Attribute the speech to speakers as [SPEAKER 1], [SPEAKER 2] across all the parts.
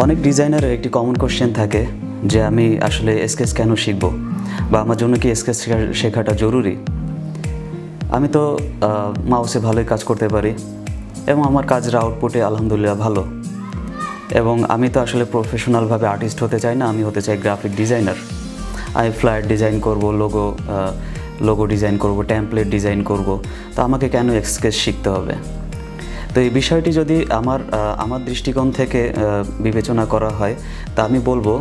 [SPEAKER 1] অনেক ডিজাইনারের একটি common question থাকে যে আমি আসলে স্কেচ কেন শিখব বা আমার জন্য কি স্কেচ শেখাটা জরুরি। আমি তো মাউসে ভালোই কাজ করতে পারি এবং আমার কাজের আউটপুটে আলহামদুলিল্লাহ ভালো, এবং আমি তো আসলে প্রফেশনালভাবে আর্টিস্ট হতে চাই না, আমি হতে চাই গ্রাফিক ডিজাইনার। আমি ফ্লায়ার ডিজাইন করব, লোগো ডিজাইন করব, টেমপ্লেট ডিজাইন করব, তো আমাকে কেন স্কেচ শিখতে হবে? তো এই বিষয়টি যদি আমার দৃষ্টিকোণ থেকে বিবেচনা করা হয়, তা আমি বলবো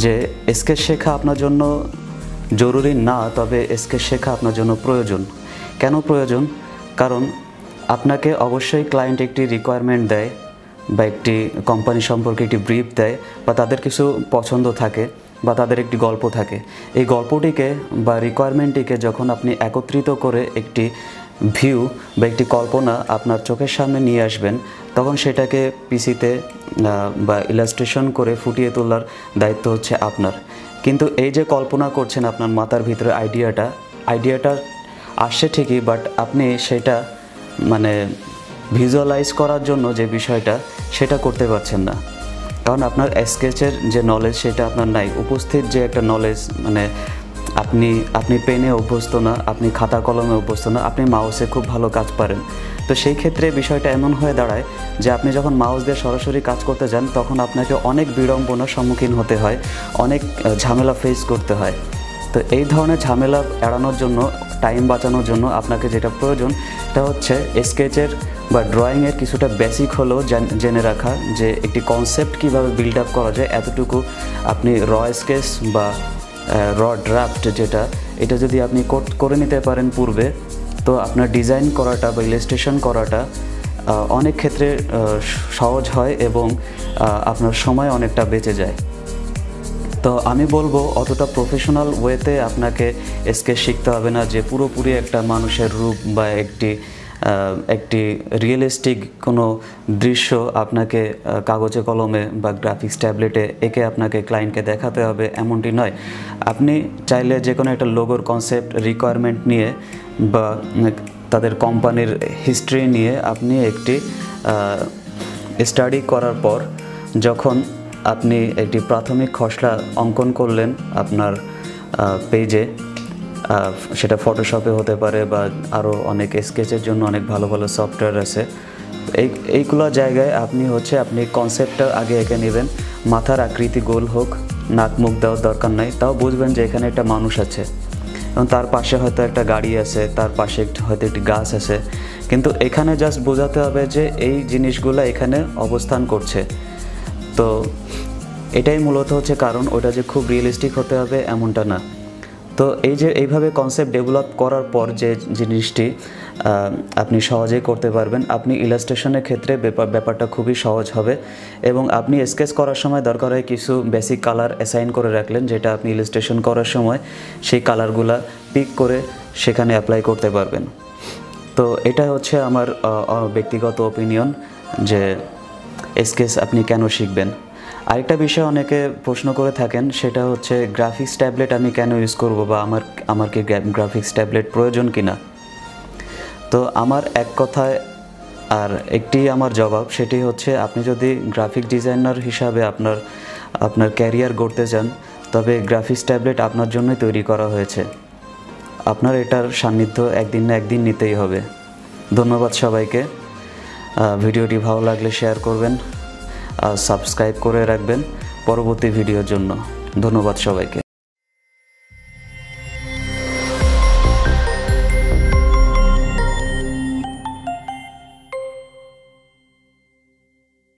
[SPEAKER 1] যে স্কেচ শেখা আপনার জন্য জরুরি না, তবে স্কেচ শেখা আপনার জন্য প্রয়োজন। কেন প্রয়োজন? কারণ আপনাকে অবশ্যই ক্লায়েন্ট একটি রিকোয়ারমেন্ট দেয় বা একটি কোম্পানি সম্পর্কে একটি ব্রিফ দেয়, বা তাদের কিছু পছন্দ থাকে বা তাদের একটি গল্প থাকে। এই গল্পটিকে বা রিকোয়ারমেন্টটিকে যখন আপনি একত্রিত করে একটি ভিউ বা একটি কল্পনা আপনার চোখের সামনে নিয়ে আসবেন, তখন সেটাকে পিসিতে বা ইলাস্ট্রেশন করে ফুটিয়ে তোলার দায়িত্ব হচ্ছে আপনার। কিন্তু এই যে কল্পনা করছেন আপনার মাথার ভিতরে আইডিয়াটা আসছে ঠিকই, বাট আপনি সেটা ভিজুয়ালাইজ করার জন্য যে বিষয়টা সেটা করতে পারছেন না, কারণ আপনার স্কেচের যে নলেজ সেটা আপনার নাই। উপস্থিত যে একটা নলেজ, আপনি পেনে অভ্যস্ত না, আপনি খাতা কলমে অভ্যস্ত না, আপনি মাউসে খুব ভালো কাজ পারেন। তো সেই ক্ষেত্রে বিষয়টা এমন হয়ে দাঁড়ায় যে আপনি যখন মাউস দিয়ে সরাসরি কাজ করতে যান, তখন আপনাকে অনেক বিড়ম্বনার সম্মুখীন হতে হয়, অনেক ঝামেলা ফেস করতে হয়। তো এই ধরনের ঝামেলা এড়ানোর জন্য, টাইম বাঁচানোর জন্য আপনাকে যেটা প্রয়োজন তা হচ্ছে স্কেচের বা ড্রয়িংয়ের কিছুটা বেসিক হলেও জেনে রাখা, যে একটি কনসেপ্ট কীভাবে বিল্ড আপ করা যায়। এতটুকু আপনি র স্কেচ বা র ড্রাফট এটা যদি আপনি করে নিতে পারেন পূর্বে, তো আপনার ডিজাইন করাটা বা ইলাস্ট্রেশন করাটা অনেক ক্ষেত্রে সহজ হয় এবং আপনার সময় অনেকটা বেঁচে যায়। তো আমি বলবো অতটা প্রফেশনাল ওয়েতে আপনাকে স্কেচ শিখতে হবে না, যে পুরোপুরি একটা মানুষের রূপ বা একটি রিয়েলিস্টিক কোনো দৃশ্য আপনাকে কাগজে কলমে বা গ্রাফিক্স ট্যাবলেটে এঁকে আপনাকে ক্লায়েন্টকে দেখাতে হবে, এমনটি নয়। আপনি চাইলে যে কোনো একটা লোগোর কনসেপ্ট রিকোয়ারমেন্ট নিয়ে বা তাদের কোম্পানির হিস্ট্রি নিয়ে আপনি একটি স্টাডি করার পর যখন আপনি একটি প্রাথমিক খসড়া অঙ্কন করলেন আপনার পেজে, সেটা ফটোশপে হতে পারে বা আরও অনেক স্কেচের জন্য অনেক ভালো ভালো সফটওয়্যার আছে। এইগুলো জায়গায় আপনি কনসেপ্টটা আগে এঁকে নেবেন। মাথার আকৃতি গোল হোক, নাক মুখ দেওয়ার দরকার নাই, তাও বুঝবেন যে এখানে একটা মানুষ আছে এবং তার পাশে হয়তো একটা গাড়ি আছে, তার পাশে হয়তো একটি গাছ আছে, কিন্তু এখানে জাস্ট বোঝাতে হবে যে এই জিনিসগুলো এখানে অবস্থান করছে। তো এটাই মূলত হচ্ছে কারণ, ওটা যে খুব রিয়েলিস্টিক হতে হবে এমনটা না। তো এইভাবে কনসেপ্ট ডেভেলপ করার পর যে জিনিসটি আপনি সহজেই করতে পারবেন, আপনি ইলাস্ট্রেশনের ক্ষেত্রে ব্যাপারটা খুবই সহজ হবে। এবং আপনি স্কেচ করার সময় দরকার হয় কিছু বেসিক কালার অ্যাসাইন করে রাখলেন, যেটা আপনি ইলাস্ট্রেশন করার সময় সেই কালারগুলা পিক করে সেখানে অ্যাপ্লাই করতে পারবেন। তো এটা হচ্ছে আমার ব্যক্তিগত ওপিনিয়ন যে স্কেচ আপনি কেন শিখবেন। আরেকটা বিষয় অনেকে প্রশ্ন করে থাকেন, সেটা হচ্ছে গ্রাফিক্স ট্যাবলেট আমি কেন ইউজ করব বা আমার কি গ্রাফিক্স ট্যাবলেট প্রয়োজন কিনা। তো আমার এক কথায় আর একটি আমার জবাব, সেটি হচ্ছে আপনি যদি গ্রাফিক ডিজাইনার হিসাবে আপনার ক্যারিয়ার গড়তে চান, তবে গ্রাফিক্স ট্যাবলেট আপনার জন্যই তৈরি করা হয়েছে। আপনার এটার সান্নিধ্য একদিন না একদিন নিতেই হবে। ধন্যবাদ সবাইকে। ভিডিওটি ভালো লাগলে শেয়ার করবেন, সাবস্ক্রাইব করে রাখবেন পরবর্তী ভিডিওর জন্য। ধন্যবাদ সবাইকে।